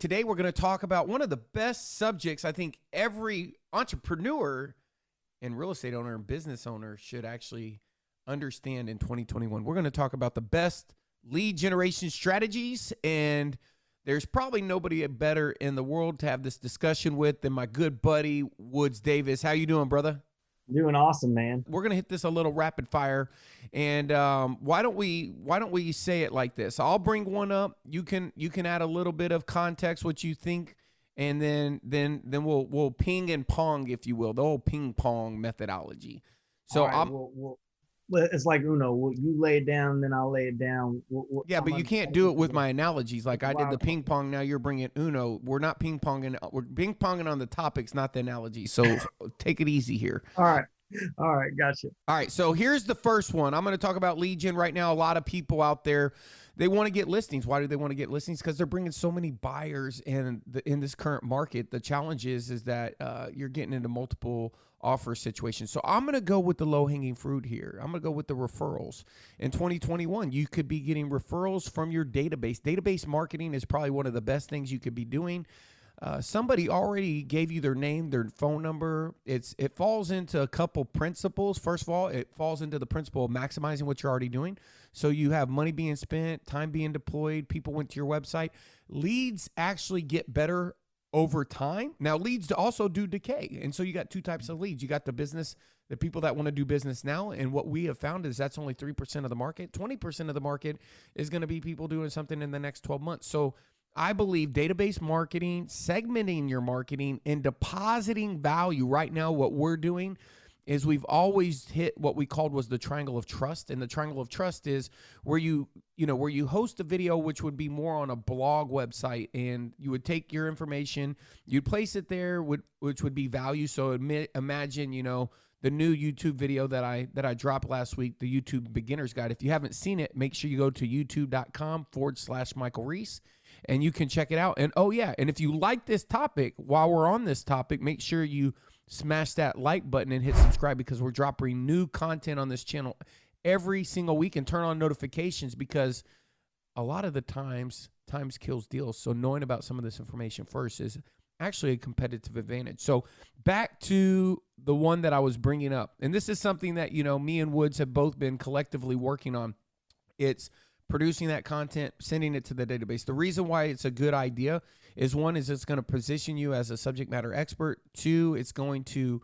Today, we're going to talk about one of the best subjects I think every entrepreneur and real estate owner and business owner should actually understand in 2021. We're going to talk about the best lead generation strategies, and there's probably nobody better in the world to have this discussion with than my good buddy, Woods Davis. How you doing, brother? Doing awesome, man. We're gonna hit this a little rapid fire, and why don't we say it like this? I'll bring one up. You can add a little bit of context, what you think, and then we'll ping and pong, if you will, the old ping pong methodology. So All right, it's like Uno. You lay it down, then I'll lay it down. yeah, but you can't do it with my analogies. Like I did the ping pong. Now you're bringing Uno. We're not ping ponging. We're ping ponging on the topics, not the analogy. So take it easy here. All right, gotcha. All right, so here's the first one. I'm going to talk about lead gen right now. A lot of people out there, they want to get listings. Why do they want to get listings? Because they're bringing so many buyers in this current market. The challenge is that you're getting into multiple offer situations. So I'm going to go with the low-hanging fruit here. I'm going to go with the referrals. In 2021, you could be getting referrals from your database. Database marketing is probably one of the best things you could be doing. Somebody already gave you their name, their phone number. It falls into a couple principles. First of all, it falls into the principle of maximizing what you're already doing. So you have money being spent, time being deployed, people went to your website. Leads actually get better over time. Now, leads also do decay. And so you got two types of leads. You got the people that want to do business now. And what we have found is that's only 3% of the market. 20% of the market is going to be people doing something in the next 12 months. So I believe database marketing, segmenting your marketing, and depositing value. Right now, what we're doing is we've always hit what we called was the triangle of trust. And the triangle of trust is where you host a video, which would be more on a blog website, and you would take your information, you'd place it there, which would be value. So imagine, the new YouTube video that I dropped last week, the YouTube Beginner's Guide. If you haven't seen it, make sure you go to youtube.com/Michael Reese. And you can check it out. And and if you like this topic, while we're on this topic, make sure you smash that like button and hit subscribe, because we're dropping new content on this channel every single week, and turn on notifications, because a lot of the times kills deals. So knowing about some of this information first is actually a competitive advantage. So back to the one that I was bringing up. And this is something that, me and Woods have both been collectively working on. It's producing that content, sending it to the database. The reason why it's a good idea is, one, is it's going to position you as a subject matter expert. Two, it's going to,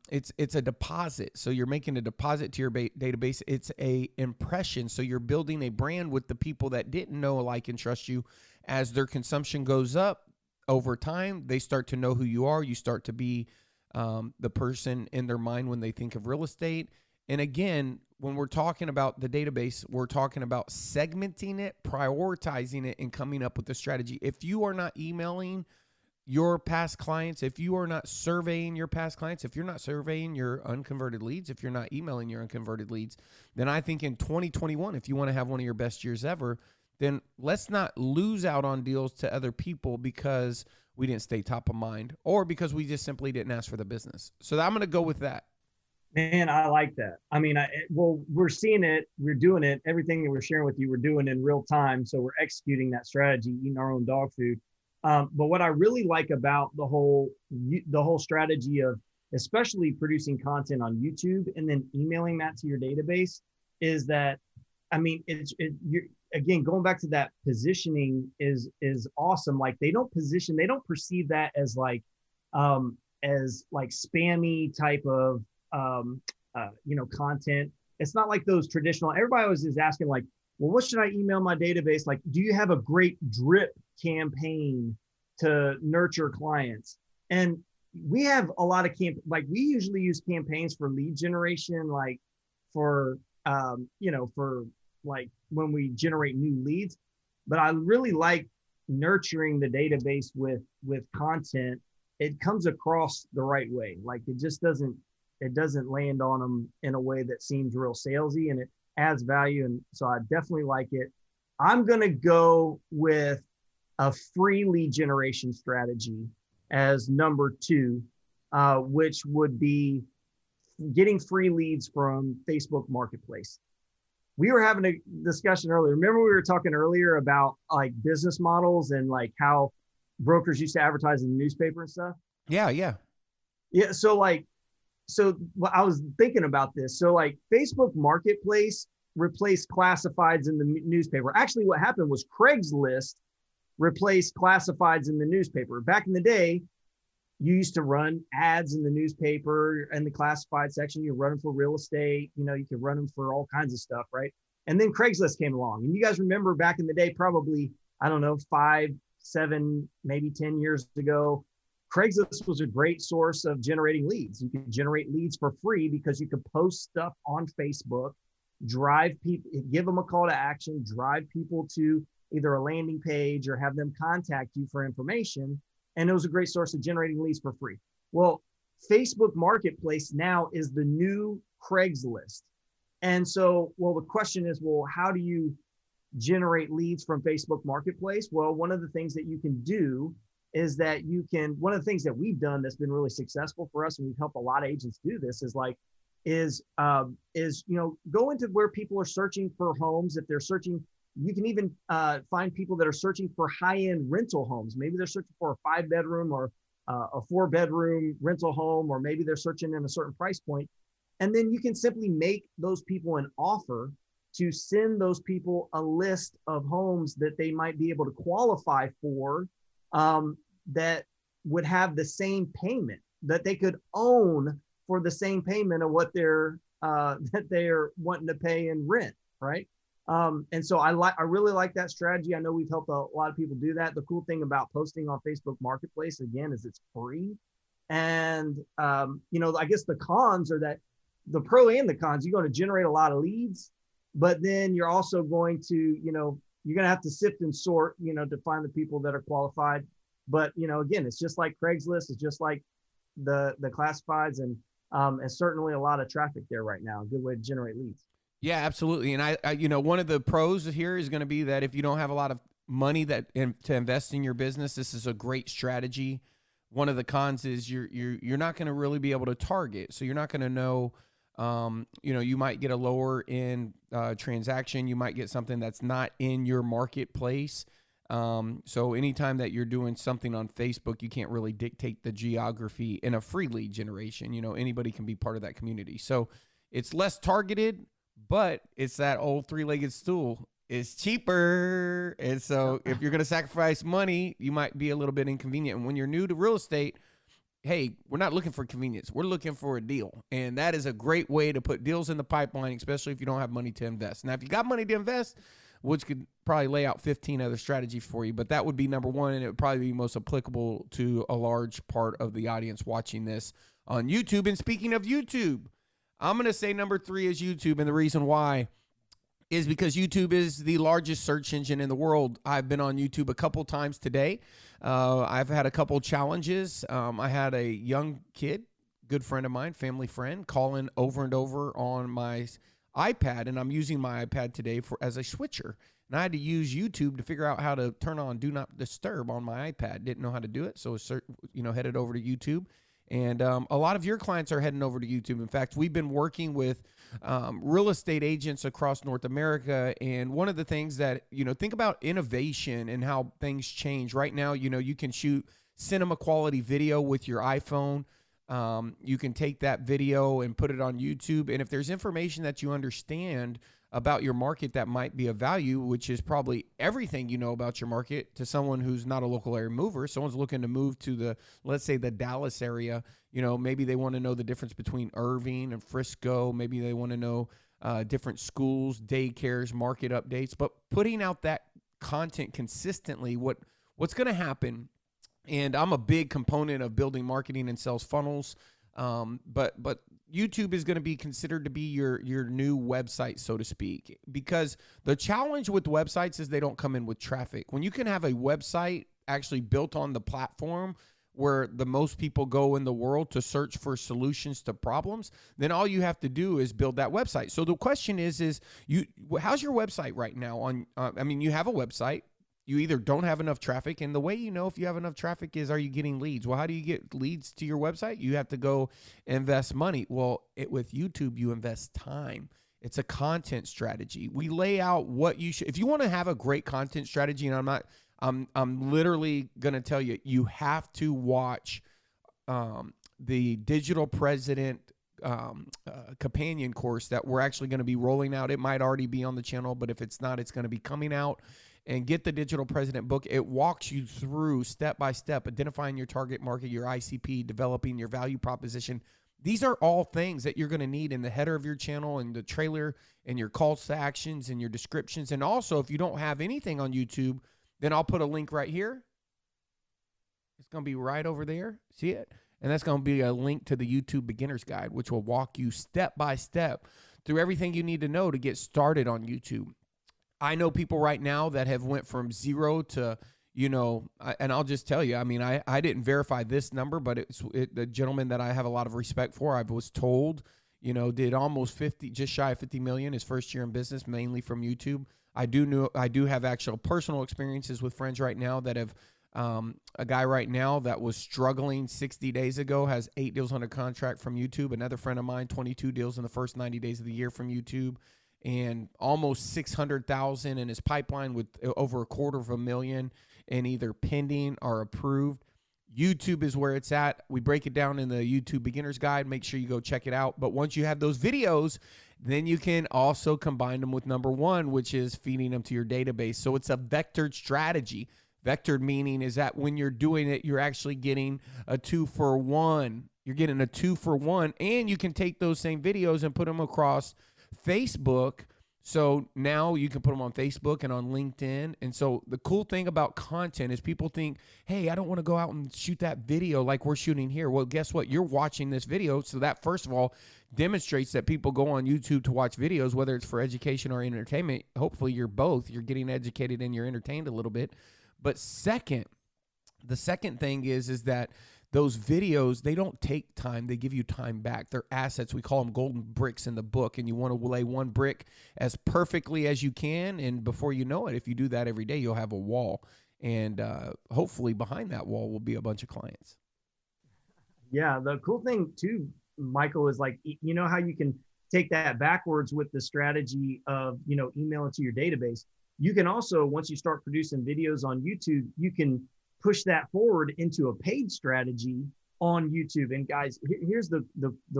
it's a deposit. So you're making a deposit to your database. It's a impression. So you're building a brand with the people that didn't know, like, and trust you. As their consumption goes up over time, they start to know who you are. You start to be the person in their mind when they think of real estate. And again, when we're talking about the database, we're talking about segmenting it, prioritizing it, and coming up with a strategy. If you are not emailing your past clients, if you are not surveying your past clients, if you're not surveying your unconverted leads, if you're not emailing your unconverted leads, then I think in 2021, if you want to have one of your best years ever, then let's not lose out on deals to other people because we didn't stay top of mind, or because we just simply didn't ask for the business. So I'm going to go with that. Man, I like that. I mean, we're seeing it, we're doing it. Everything that we're sharing with you, we're doing in real time. So we're executing that strategy, eating our own dog food. But what I really like about the whole strategy of especially producing content on YouTube and then emailing that to your database is that, I mean, you're, again, going back to that positioning is awesome. Like they don't perceive that as like spammy type of content. It's not like those traditional, everybody always is asking like, well, what should I email my database? Like, do you have a great drip campaign to nurture clients? And we have a lot of we usually use campaigns for lead generation, like for like when we generate new leads, but I really like nurturing the database with content. It comes across the right way. Like it doesn't land on them in a way that seems real salesy, and it adds value. And so I definitely like it. I'm going to go with a free lead generation strategy as number 2, which would be getting free leads from Facebook Marketplace. We were having a discussion earlier. Remember we were talking earlier about like business models and like how brokers used to advertise in the newspaper and stuff. Yeah, yeah. Yeah. So I was thinking about this. So like Facebook Marketplace replaced classifieds in the newspaper. Actually, what happened was Craigslist replaced classifieds in the newspaper. Back in the day, you used to run ads in the newspaper and the classified section. You run them for real estate. You could run them for all kinds of stuff, right? And then Craigslist came along. And you guys remember back in the day, probably, I don't know, 5, 7, maybe 10 years ago, Craigslist was a great source of generating leads. You could generate leads for free because you could post stuff on Facebook, drive people, give them a call to action, drive people to either a landing page or have them contact you for information. And it was a great source of generating leads for free. Well, Facebook Marketplace now is the new Craigslist. And so, the question is, how do you generate leads from Facebook Marketplace? Well, one of the things that you can do is that one of the things that we've done that's been really successful for us, and we've helped a lot of agents do this, is go into where people are searching for homes. If they're searching, you can even find people that are searching for high-end rental homes. Maybe they're searching for a 5-bedroom or a 4-bedroom rental home, or maybe they're searching in a certain price point. And then you can simply make those people an offer to send those people a list of homes that they might be able to qualify for, that would have the same payment that they could own for the same payment of what they're wanting to pay in rent, right? And so I really like that strategy. I know we've helped a lot of people do that. The cool thing about posting on Facebook Marketplace, again, is it's free. And I guess the cons are that the pro and the cons, you're going to generate a lot of leads, but then you're also going to, you're going to have to sift and sort, to find the people that are qualified. But, again, it's just like Craigslist. It's just like the classifieds, and certainly a lot of traffic there right now. A good way to generate leads. Yeah, absolutely. And I one of the pros here is going to be that if you don't have a lot of money to invest in your business, this is a great strategy. One of the cons is you're not going to really be able to target. So you're not going to know, you might get a lower end transaction. You might get something that's not in your marketplace. So anytime that you're doing something on Facebook, you can't really dictate the geography in a free lead generation. Anybody can be part of that community. So it's less targeted, but it's that old 3-legged stool. It's cheaper. And so if you're going to sacrifice money, you might be a little bit inconvenient. And when you're new to real estate, hey, we're not looking for convenience. We're looking for a deal. And that is a great way to put deals in the pipeline, especially if you don't have money to invest. Now, if you got money to invest, Woods could probably lay out 15 other strategies for you, but that would be number one, and it would probably be most applicable to a large part of the audience watching this on YouTube. And speaking of YouTube, I'm going to say number 3 is YouTube, and the reason why is because YouTube is the largest search engine in the world. I've been on YouTube a couple times today. I've had a couple challenges. I had a young kid, good friend of mine, family friend, calling over and over on my iPad, and I'm using my iPad today as a switcher. And I had to use YouTube to figure out how to turn on Do Not Disturb on my iPad. Didn't know how to do it, so headed over to YouTube. And a lot of your clients are heading over to YouTube. In fact, we've been working with real estate agents across North America. And one of the things that, think about innovation and how things change. Right now, you can shoot cinema quality video with your iPhone. You can take that video and put it on YouTube. And if there's information that you understand about your market that might be of value, which is probably everything you know about your market, to someone who's not a local area mover, someone's looking to move to let's say the Dallas area, maybe they want to know the difference between Irving and Frisco. Maybe they want to know different schools, daycares, market updates, but putting out that content consistently, what's going to happen. And I'm a big component of building marketing and sales funnels. But YouTube is going to be considered to be your new website, so to speak, because the challenge with websites is they don't come in with traffic. When you can have a website actually built on the platform where the most people go in the world to search for solutions to problems, then all you have to do is build that website. So the question is how's your website right now? You have a website. You either don't have enough traffic, and the way you know if you have enough traffic is, are you getting leads? Well, how do you get leads to your website? You have to go invest money. Well, with YouTube, you invest time. It's a content strategy. We lay out what you should, if you want to have a great content strategy, and I'm literally going to tell you, you have to watch the Digital President companion course that we're actually going to be rolling out. It might already be on the channel, but if it's not, it's going to be coming out. And get the Digital President book. It walks you through step by step, identifying your target market, your ICP, developing your value proposition. These are all things that you're going to need in the header of your channel and the trailer and your calls to actions and your descriptions. And also, if you don't have anything on YouTube, then I'll put a link right here. It's going to be right over there. See it? And that's going to be a link to the YouTube Beginner's Guide, which will walk you step by step through everything you need to know to get started on YouTube. I know people right now that have went from 0 to, and I'll just tell you, I mean, I didn't verify this number, but the gentleman that I have a lot of respect for, I was told, did almost 50, just shy of 50 million his first year in business, mainly from YouTube. I do have actual personal experiences with friends right now that have, a guy right now that was struggling 60 days ago has 8 deals under contract from YouTube. Another friend of mine, 22 deals in the first 90 days of the year from YouTube. And almost 600,000 in his pipeline with over $250,000 in either pending or approved. YouTube is where it's at. We break it down in the YouTube Beginner's Guide. Make sure you go check it out. But once you have those videos, then you can also combine them with number one, which is feeding them to your database. So it's a vectored strategy. Vectored meaning is that when you're doing it, you're actually getting a 2-for-1. You're getting a 2-for-1, and you can take those same videos and put them across Facebook. So now you can put them on Facebook and on LinkedIn. And so the cool thing about content is people think, hey, I don't want to go out and shoot that video like we're shooting here. Well, guess what? You're watching this video. So that, first of all, demonstrates that people go on YouTube to watch videos, whether it's for education or entertainment. Hopefully you're both. You're getting educated and you're entertained a little bit. But the second thing is that those videos, they don't take time. They give you time back. They're assets. We call them golden bricks in the book, and you want to lay one brick as perfectly as you can, and before you know it, if you do that every day, you'll have a wall, and hopefully behind that wall will be a bunch of clients. Yeah, the cool thing too, Michael, is like, how you can take that backwards with the strategy of, email it to your database. You can also, once you start producing videos on YouTube, you can push that forward into a paid strategy on YouTube. And guys, here's the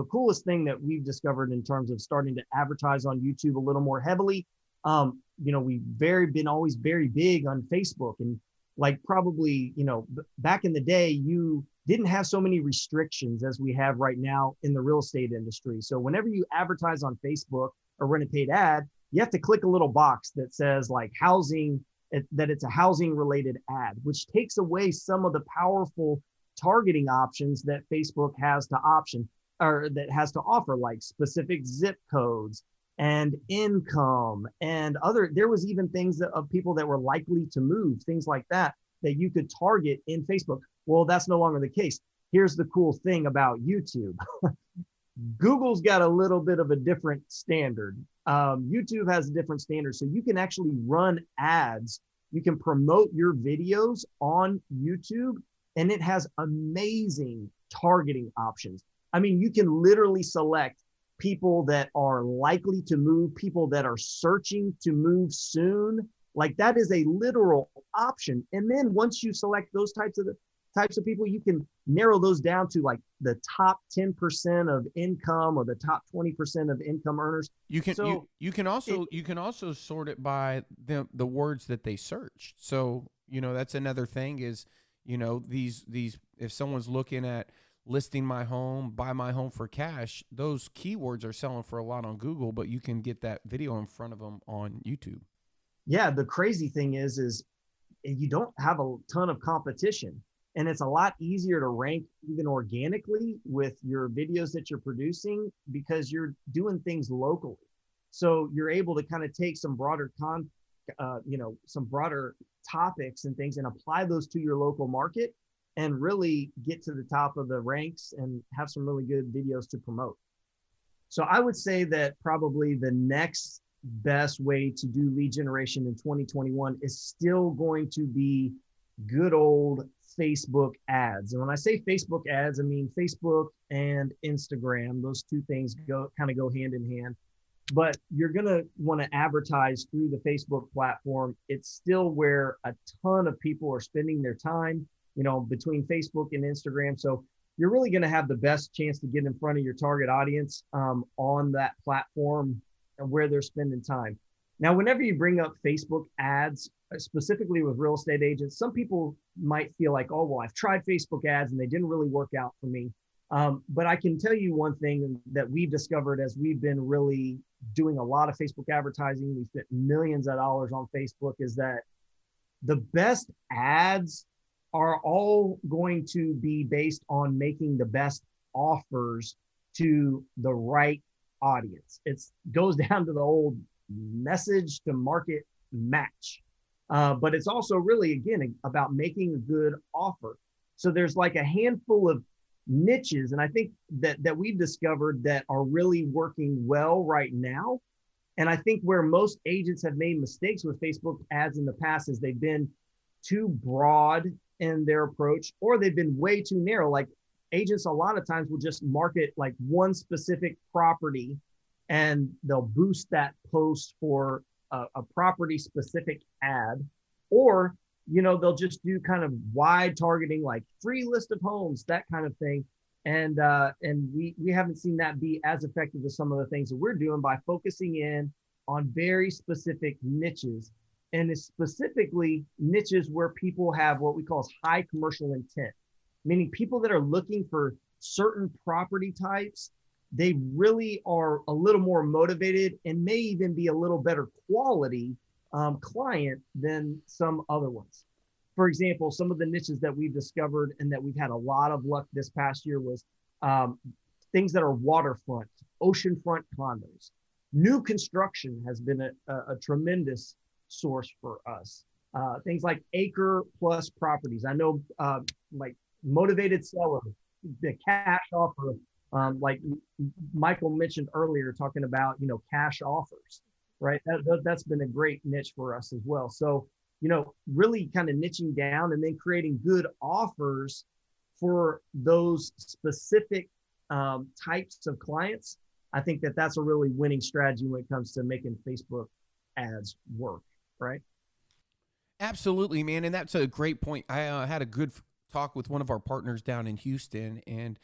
coolest thing that we've discovered in terms of starting to advertise on YouTube a little more heavily. We've been always very big on Facebook, and like probably, back in the day, you didn't have so many restrictions as we have right now in the real estate industry. So whenever you advertise on Facebook or run a paid ad, you have to click a little box that says like housing, that it's a housing related ad, which takes away some of the powerful targeting options that Facebook has to offer, like specific zip codes and income and there was even things of people that were likely to move, things like that you could target in Facebook. Well, that's no longer the case. Here's the cool thing about YouTube. Google's got a little bit of a different standard. YouTube has a different standard. So you can actually run ads. You can promote your videos on YouTube, and it has amazing targeting options. I mean, you can literally select people that are likely to move, people that are searching to move soon. Like, that is a literal option. And then once you select those types of people, you can narrow those down to like the top 10% of income or the top 20% of income earners. You can also sort it by the words that they search. So, that's another thing is, these if someone's looking at listing my home, buy my home for cash, those keywords are selling for a lot on Google, but you can get that video in front of them on YouTube. Yeah, the crazy thing is you don't have a ton of competition. And it's a lot easier to rank even organically with your videos that you're producing because you're doing things locally. So you're able to kind of take some broader some broader topics and things and apply those to your local market and really get to the top of the ranks and have some really good videos to promote. So I would say that probably the next best way to do lead generation in 2021 is still going to be good old Facebook ads. And when I say Facebook ads, I mean Facebook and Instagram. Those two things go hand in hand. but you're going to want to advertise through the Facebook platform. It's still where a ton of people are spending their time, between Facebook and Instagram. So you're really going to have the best chance to get in front of your target audience on that platform and where they're spending time. Now, whenever you bring up Facebook ads, specifically with real estate agents, some people might feel like, oh, well, I've tried Facebook ads and they didn't really work out for me. But I can tell you one thing that we've discovered as we've been really doing a lot of Facebook advertising, we spent millions of dollars on Facebook, is that the best ads are all going to be based on making the best offers to the right audience. It goes down to the old message to market match. But it's also really, again, about making a good offer. So there's like a handful of niches, and I think that we've discovered that are really working well right now. And I think where most agents have made mistakes with Facebook ads in the past is they've been too broad in their approach, or they've been way too narrow. Like agents a lot of times will just market like one specific property, and they'll boost that post for a property specific ad, or they'll just do kind of wide targeting, like free list of homes, that kind of thing. And we haven't seen that be as effective as some of the things that we're doing by focusing in on very specific niches, and it's specifically niches where people have what we call high commercial intent, meaning people that are looking for certain property types. They really are a little more motivated and may even be a little better quality client than some other ones. For example, some of the niches that we've discovered and that we've had a lot of luck this past year was things that are waterfront, oceanfront condos. New construction has been a tremendous source for us. Things like acre plus properties. I know like motivated seller, the cash offer, like Michael mentioned earlier, talking about, cash offers, right? That's been a great niche for us as well. So, really kind of niching down and then creating good offers for those specific types of clients. I think that that's a really winning strategy when it comes to making Facebook ads work, right? Absolutely, man. And that's a great point. I had a good talk with one of our partners down in Houston, and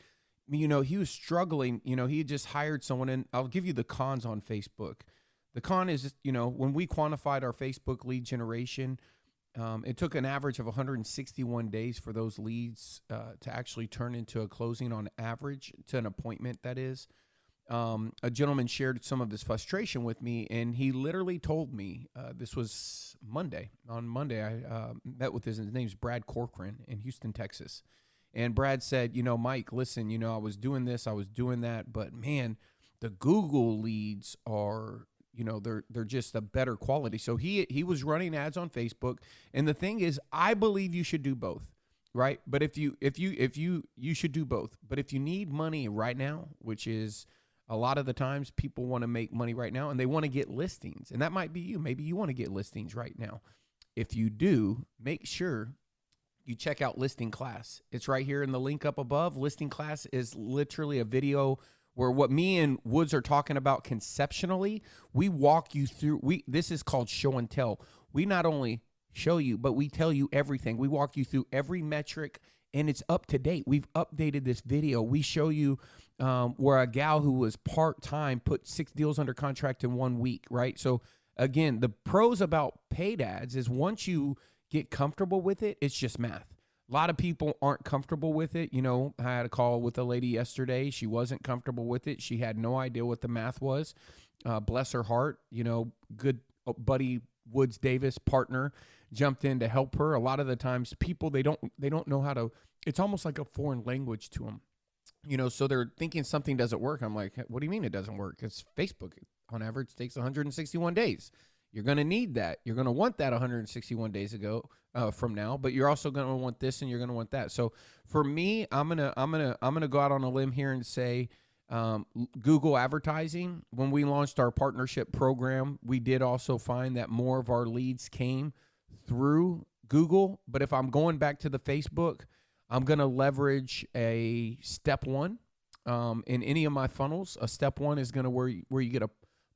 he was struggling. He had just hired someone, and I'll give you the cons on Facebook. The con is, when we quantified our Facebook lead generation, it took an average of 161 days for those leads to actually turn into a closing on average, to an appointment, that is. A gentleman shared some of his frustration with me, and he literally told me, this was Monday. On Monday, I met with his name's Brad Corcoran in Houston, Texas. And Brad said, Mike, listen, I was doing this, I was doing that, but man, the Google leads are, they're just a better quality. So he was running ads on Facebook. And the thing is, I believe you should do both, right? But if you should do both. But if you need money right now, which is a lot of the times people want to make money right now and they want to get listings, and that might be you. Maybe you want to get listings right now. If you do, make sure you check out Listing Class. It's right here in the link up above. Listing Class is literally a video where what me and Woods are talking about conceptually, we walk you through. This is called show and tell. We not only show you, but we tell you everything. We walk you through every metric, and it's up to date. We've updated this video. We show you where a gal who was part-time put 6 deals under contract in 1 week, right? So again, the pros about paid ads is once you get comfortable with it, it's just math. A lot of people aren't comfortable with it. I had a call with a lady yesterday. She wasn't comfortable with it. She had no idea what the math was. Bless her heart. Good buddy Woods Davis, partner, jumped in to help her. A lot of the times people, they don't know how to, it's almost like a foreign language to them. So they're thinking something doesn't work. I'm like, what do you mean it doesn't work? It's Facebook. On average, takes 161 days. You're going to need that. You're going to want that 161 days ago from now, but you're also going to want this and you're going to want that. So for me, I'm going to go out on a limb here and say Google advertising. When we launched our partnership program, we did also find that more of our leads came through Google. But if I'm going back to the Facebook, I'm going to leverage a step one in any of my funnels. A step one is going to where you get a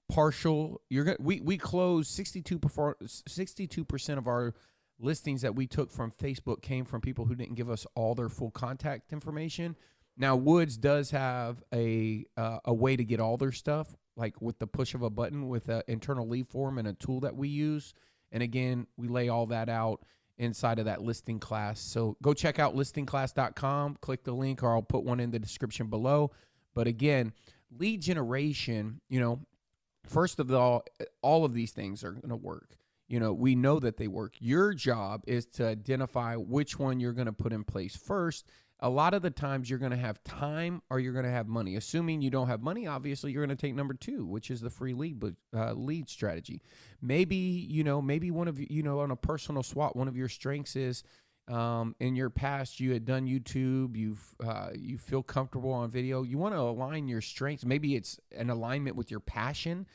partial. We closed 62% of our listings that we took from Facebook came from people who didn't give us all their full contact information. Now, Woods does have a way to get all their stuff, like with the push of a button with an internal lead form and a tool that we use. And again, we lay all that out inside of that listing class. So go check out listingclass.com, click the link, or I'll put one in the description below. But again, lead generation, first of all of these things are going to work. We know that they work. Your job is to identify which one you're going to put in place first. A lot of the times you're going to have time or you're going to have money. Assuming you don't have money, obviously you're going to take number 2, which is the free lead strategy. Maybe one of you, on a personal SWOT, one of your strengths is in your past you had done YouTube, you feel comfortable on video. You want to align your strengths. Maybe it's an alignment with your passion.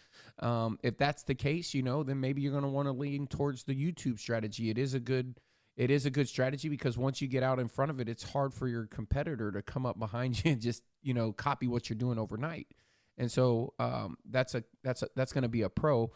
If that's the case, then maybe you're going to want to lean towards the YouTube strategy. It is a good strategy because once you get out in front of it, it's hard for your competitor to come up behind you and just, copy what you're doing overnight. And so that's going to be a pro.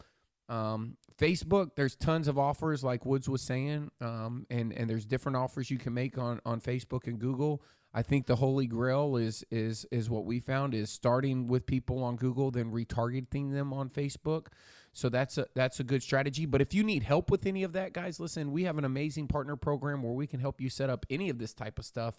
Facebook, there's tons of offers like Woods was saying, and there's different offers you can make on Facebook and Google. I think the holy grail is what we found is starting with people on Google, then retargeting them on Facebook. So that's a good strategy. But if you need help with any of that, guys, listen, we have an amazing partner program where we can help you set up any of this type of stuff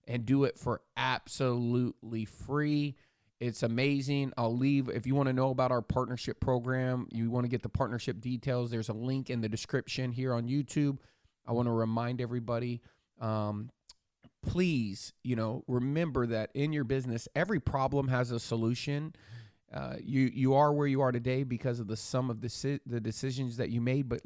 and do it for absolutely free. It's amazing. If you want to know about our partnership program, you want to get the partnership details, there's a link in the description here on YouTube. I want to remind everybody, please, remember that in your business, every problem has a solution. You are where you are today because of the sum of the decisions that you made, but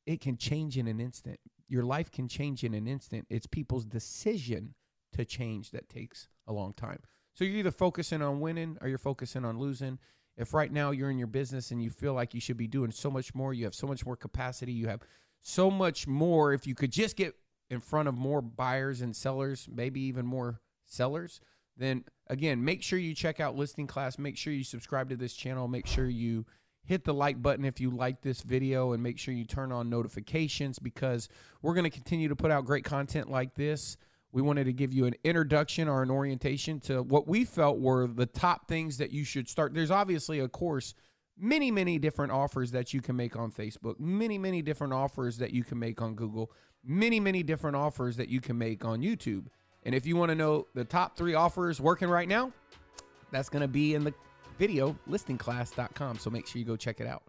it can change in an instant. Your life can change in an instant. It's people's decision to change that takes a long time. So you're either focusing on winning or you're focusing on losing. If right now you're in your business and you feel like you should be doing so much more, you have so much more capacity, you have so much more, if you could just get in front of more buyers and sellers, maybe even more sellers, then again, make sure you check out Listing Class. Make sure you subscribe to this channel. Make sure you hit the like button if you like this video, and make sure you turn on notifications because we're going to continue to put out great content like this. We wanted to give you an introduction or an orientation to what we felt were the top things that you should start. There's obviously, of course, many, many different offers that you can make on Facebook, many, many different offers that you can make on Google, many, many different offers that you can make on YouTube. And if you want to know the top 3 offers working right now, that's going to be in the video, listingclass.com. So make sure you go check it out.